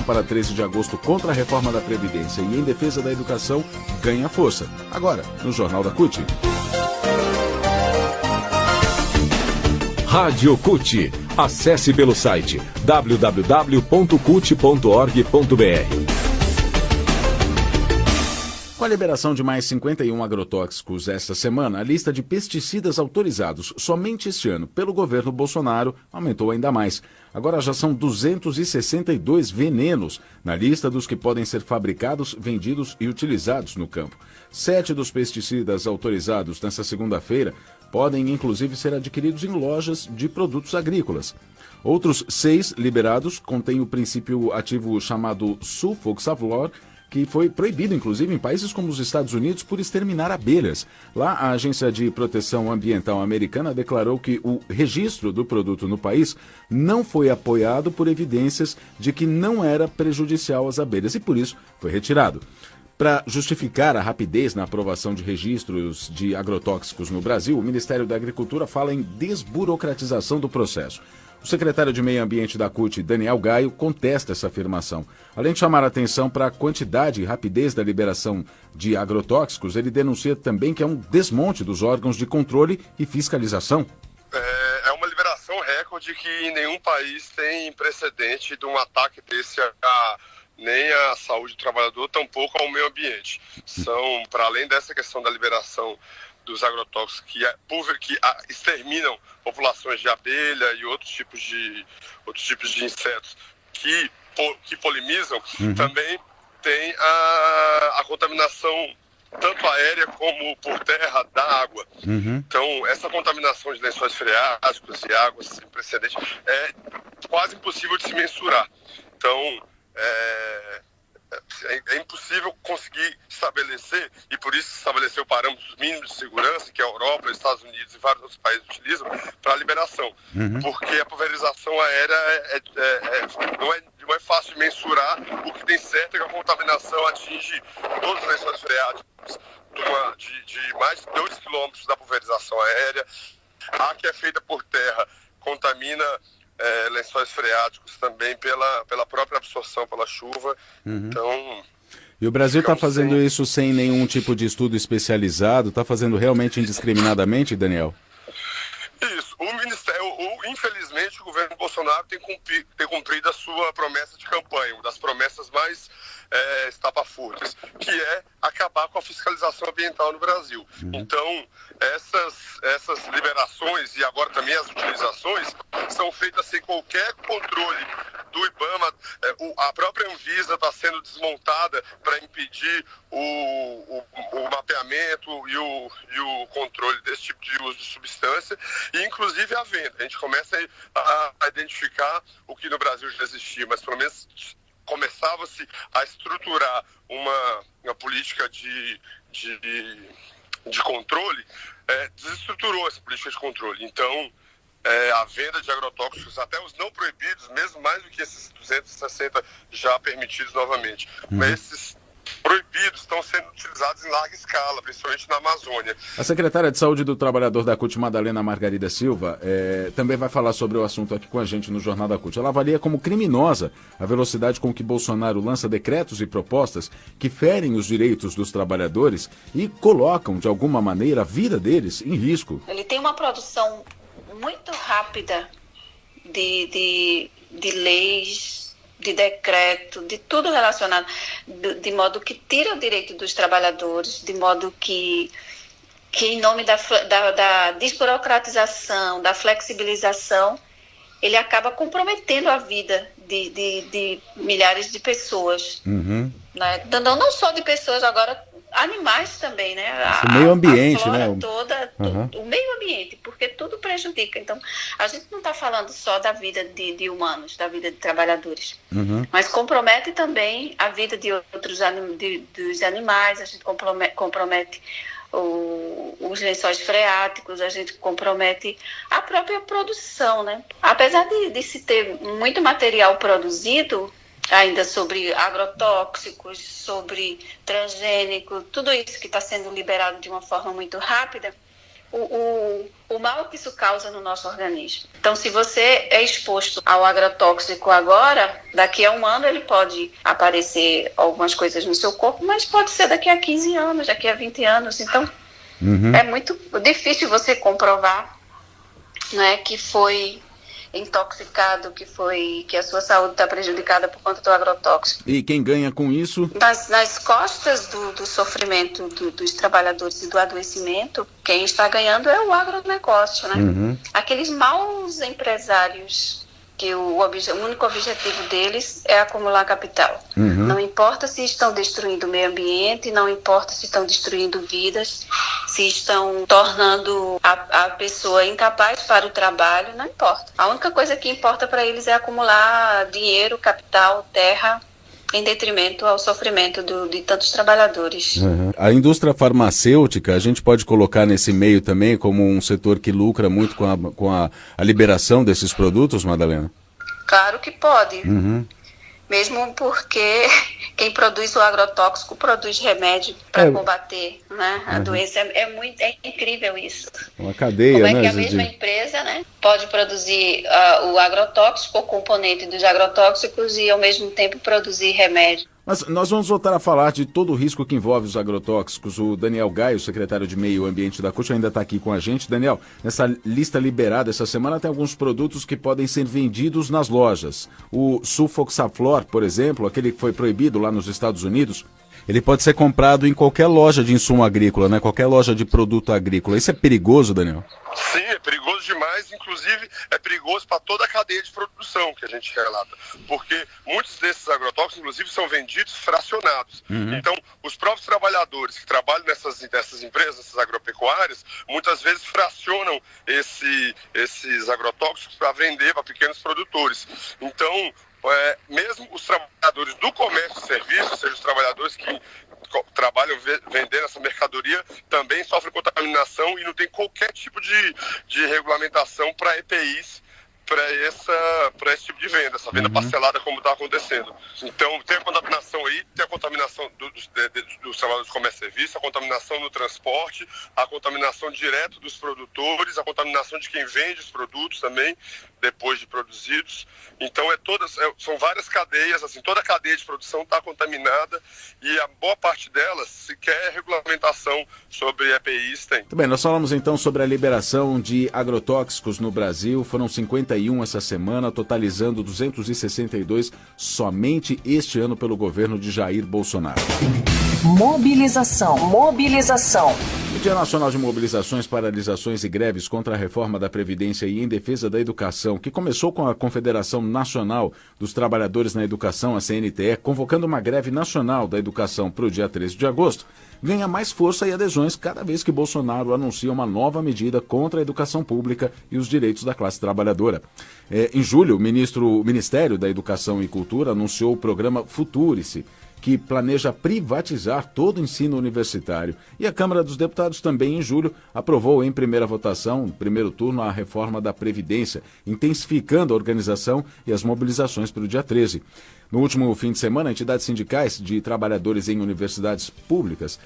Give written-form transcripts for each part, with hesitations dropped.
Para 13 de agosto contra a reforma da Previdência e em defesa da educação ganha força. Agora, no Jornal da CUT. Rádio CUT. Acesse pelo site www.cut.org.br. Com a liberação de mais 51 agrotóxicos esta semana, a lista de pesticidas autorizados somente este ano pelo governo Bolsonaro aumentou ainda mais. Agora já são 262 venenos na lista dos que podem ser fabricados, vendidos e utilizados no campo. 7 dos pesticidas autorizados nesta segunda-feira podem inclusive ser adquiridos em lojas de produtos agrícolas. Outros 6 liberados contêm o princípio ativo chamado sulfoxaflor, que foi proibido, inclusive, em países como os Estados Unidos por exterminar abelhas. Lá, a Agência de Proteção Ambiental americana declarou que o registro do produto no país não foi apoiado por evidências de que não era prejudicial às abelhas e, por isso, foi retirado. Para justificar a rapidez na aprovação de registros de agrotóxicos no Brasil, o Ministério da Agricultura fala em desburocratização do processo. O secretário de Meio Ambiente da CUT, Daniel Gaio, contesta essa afirmação. Além de chamar a atenção para a quantidade e rapidez da liberação de agrotóxicos, ele denuncia também que é um desmonte dos órgãos de controle e fiscalização. É uma liberação recorde que em nenhum país tem precedente de um ataque desse nem à saúde do trabalhador, tampouco ao meio ambiente. São, para além dessa questão da liberação dos agrotóxicos que exterminam populações de abelha e outros tipos de insetos que polinizam, também tem a contaminação tanto aérea como por terra da água. Então, essa contaminação de lençóis freáticos e águas sem precedente é quase impossível de se mensurar. Então, é impossível conseguir estabelecer, e por isso estabeleceu parâmetros mínimos de segurança que a Europa, os Estados Unidos e vários outros países utilizam para a liberação. Porque a pulverização aérea não é fácil de mensurar. O que tem certo é que a contaminação atinge todos os lençóis freáticos de mais de 2 quilômetros da pulverização aérea. A que é feita por terra contamina lençóis freáticos também pela própria absorção pela chuva. Então, e o Brasil está fazendo isso sem nenhum tipo de estudo especializado? Está fazendo realmente indiscriminadamente, Daniel? Isso. O Ministério, infelizmente, o governo Bolsonaro tem cumprido a sua promessa de campanha, uma das promessas mais estapafúrdias, que é acabar com a fiscalização ambiental no Brasil. Então, essas liberações e agora também as utilizações são feitas sem qualquer controle do IBAMA. A própria Anvisa está sendo desmontada para impedir o mapeamento e o controle desse tipo de uso de substância e, inclusive, a venda. A gente começa a identificar o que no Brasil já existia, mas pelo menos começava-se a estruturar uma política de controle, desestruturou essa política de controle. Então, a venda de agrotóxicos, até os não proibidos, mesmo mais do que esses 260 já permitidos novamente. Esses proibidos estão sendo utilizados em larga escala, principalmente na Amazônia. A secretária de Saúde do Trabalhador da CUT, Madalena Margarida Silva, também vai falar sobre o assunto aqui com a gente no Jornal da CUT. Ela avalia como criminosa a velocidade com que Bolsonaro lança decretos e propostas que ferem os direitos dos trabalhadores e colocam, de alguma maneira, a vida deles em risco. Ele tem uma produção muito rápida de leis, de decreto, de tudo relacionado, de modo que tira o direito dos trabalhadores, de modo que em nome da desburocratização, da flexibilização, ele acaba comprometendo a vida de milhares de pessoas. Né? Não só de pessoas, agora animais também, né? O meio ambiente, a flora né? toda, o meio ambiente, porque tudo prejudica. Então, a gente não está falando só da vida de humanos, da vida de trabalhadores, mas compromete também a vida de outros dos animais, a gente compromete os lençóis freáticos, a gente compromete a própria produção, né? Apesar de se ter muito material produzido, ainda sobre agrotóxicos, sobre transgênico, tudo isso que está sendo liberado de uma forma muito rápida, o mal que isso causa no nosso organismo. Então, se você é exposto ao agrotóxico agora, daqui a um ano ele pode aparecer algumas coisas no seu corpo, mas pode ser daqui a 15 anos, daqui a 20 anos. Então, é muito difícil você comprovar, né, que foi intoxicado, que a sua saúde está prejudicada por conta do agrotóxico. E quem ganha com isso? Nas costas do sofrimento dos trabalhadores e do adoecimento, quem está ganhando é o agronegócio, né? Aqueles maus empresários que o único objetivo deles é acumular capital. Não importa se estão destruindo o meio ambiente, não importa se estão destruindo vidas, se estão tornando a pessoa incapaz para o trabalho, não importa. A única coisa que importa para eles é acumular dinheiro, capital, terra, em detrimento ao sofrimento de tantos trabalhadores. A indústria farmacêutica, a gente pode colocar nesse meio também como um setor que lucra muito com a liberação desses produtos, Madalena? Claro que pode. Mesmo porque quem produz o agrotóxico produz remédio para combater, né, a doença. É incrível isso. Uma cadeia, como é né, que a mesma empresa, né, pode produzir o agrotóxico, o componente dos agrotóxicos e ao mesmo tempo produzir remédio. Mas nós vamos voltar a falar de todo o risco que envolve os agrotóxicos. O Daniel Gaio, secretário de Meio Ambiente da CUT, ainda está aqui com a gente. Daniel, nessa lista liberada essa semana tem alguns produtos que podem ser vendidos nas lojas. O sulfoxaflor, por exemplo, aquele que foi proibido lá nos Estados Unidos, ele pode ser comprado em qualquer loja de insumo agrícola, né? Qualquer loja de produto agrícola. Isso é perigoso, Daniel? Sim, é perigoso demais, inclusive é perigoso para toda a cadeia de produção que a gente relata, porque muitos desses agrotóxicos, inclusive, são vendidos fracionados. Então, os próprios trabalhadores que trabalham nessas empresas, essas agropecuárias, muitas vezes fracionam esses agrotóxicos para vender para pequenos produtores. Então, mesmo os trabalhadores do comércio e serviços, ou seja, os trabalhadores que trabalham vendendo essa mercadoria, também sofrem contaminação e não tem qualquer tipo de regulamentação para EPIs, para esse tipo de venda, essa venda parcelada como está acontecendo. Então, tem a contaminação aí, tem a contaminação dos trabalhadores de comércio e serviço, a contaminação no transporte, a contaminação direto dos produtores, a contaminação de quem vende os produtos também, depois de produzidos. Então, são várias cadeias, assim, toda a cadeia de produção está contaminada e a boa parte delas, sequer regulamentação sobre EPIs tem. Muito bem, nós falamos então sobre a liberação de agrotóxicos no Brasil. Foram 51 essa semana, totalizando 262 somente este ano pelo governo de Jair Bolsonaro. Mobilização. O Dia Nacional de Mobilizações, Paralisações e Greves contra a Reforma da Previdência e em Defesa da Educação, que começou com a Confederação Nacional dos Trabalhadores na Educação, a CNTE, convocando uma greve nacional da educação para o dia 13 de agosto, ganha mais força e adesões cada vez que Bolsonaro anuncia uma nova medida contra a educação pública e os direitos da classe trabalhadora. Em julho, o Ministério da Educação e Cultura anunciou o programa Futurice, que planeja privatizar todo o ensino universitário. E a Câmara dos Deputados também, em julho, aprovou em primeira votação, primeiro turno, a reforma da Previdência, intensificando a organização e as mobilizações para o dia 13. No último fim de semana, entidades sindicais de trabalhadores em universidades públicas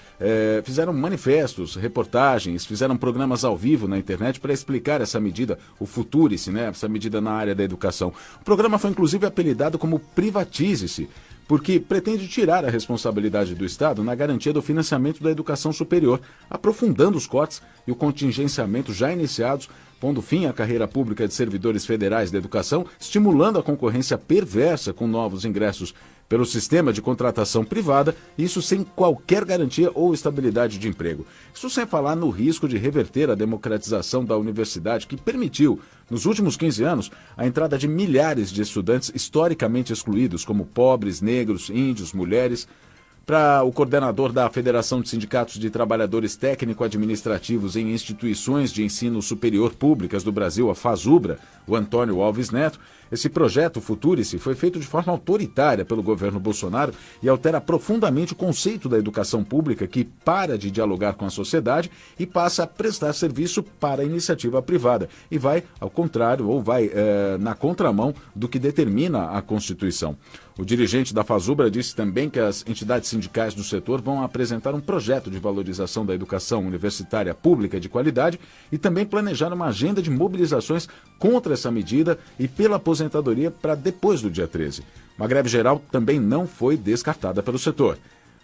fizeram manifestos, reportagens, fizeram programas ao vivo na internet para explicar essa medida, o Futurice, né, essa medida na área da educação. O programa foi inclusive apelidado como Privatize-se, porque pretende tirar a responsabilidade do Estado na garantia do financiamento da educação superior, aprofundando os cortes e o contingenciamento já iniciados, pondo fim à carreira pública de servidores federais da educação, estimulando a concorrência perversa com novos ingressos pelo sistema de contratação privada, isso sem qualquer garantia ou estabilidade de emprego. Isso sem falar no risco de reverter a democratização da universidade, que permitiu, nos últimos 15 anos, a entrada de milhares de estudantes historicamente excluídos, como pobres, negros, índios, mulheres. Para o coordenador da Federação de Sindicatos de Trabalhadores Técnico-Administrativos em Instituições de Ensino Superior Públicas do Brasil, a FASUBRA, o Antônio Alves Neto, esse projeto Futurice foi feito de forma autoritária pelo governo Bolsonaro e altera profundamente o conceito da educação pública, que para de dialogar com a sociedade e passa a prestar serviço para a iniciativa privada e vai ao contrário ou vai na contramão do que determina a Constituição. O dirigente da Fazubra disse também que as entidades sindicais do setor vão apresentar um projeto de valorização da educação universitária pública de qualidade e também planejar uma agenda de mobilizações contra essa medida e pela aposentadoria para depois do dia 13. Uma greve geral também não foi descartada pelo setor.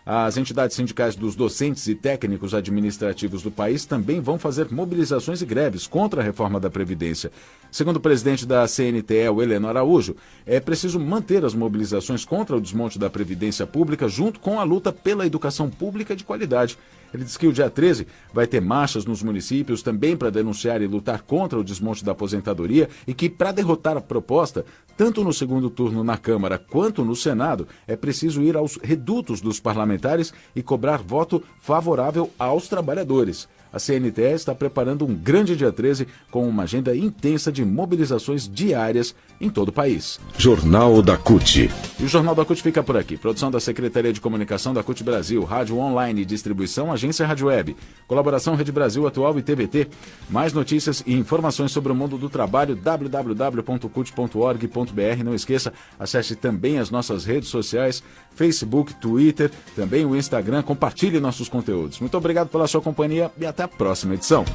As entidades sindicais dos docentes e técnicos administrativos do país também vão fazer mobilizações e greves contra a reforma da Previdência. Segundo o presidente da CNTE, o Heleno Araújo, é preciso manter as mobilizações contra o desmonte da Previdência Pública junto com a luta pela educação pública de qualidade. Ele diz que o dia 13 vai ter marchas nos municípios também para denunciar e lutar contra o desmonte da aposentadoria e que, para derrotar a proposta, tanto no segundo turno na Câmara quanto no Senado, é preciso ir aos redutos dos parlamentares e cobrar voto favorável aos trabalhadores. A CNTE está preparando um grande dia 13 com uma agenda intensa de mobilizações diárias em todo o país. Jornal da CUT. E o Jornal da CUT fica por aqui. Produção da Secretaria de Comunicação da CUT Brasil, Rádio Online e Distribuição, Agência Rádio Web. Colaboração Rede Brasil Atual e TVT. Mais notícias e informações sobre o mundo do trabalho, www.cut.org.br. Não esqueça, acesse também as nossas redes sociais, Facebook, Twitter, também o Instagram. Compartilhe nossos conteúdos. Muito obrigado pela sua companhia e até a próxima edição.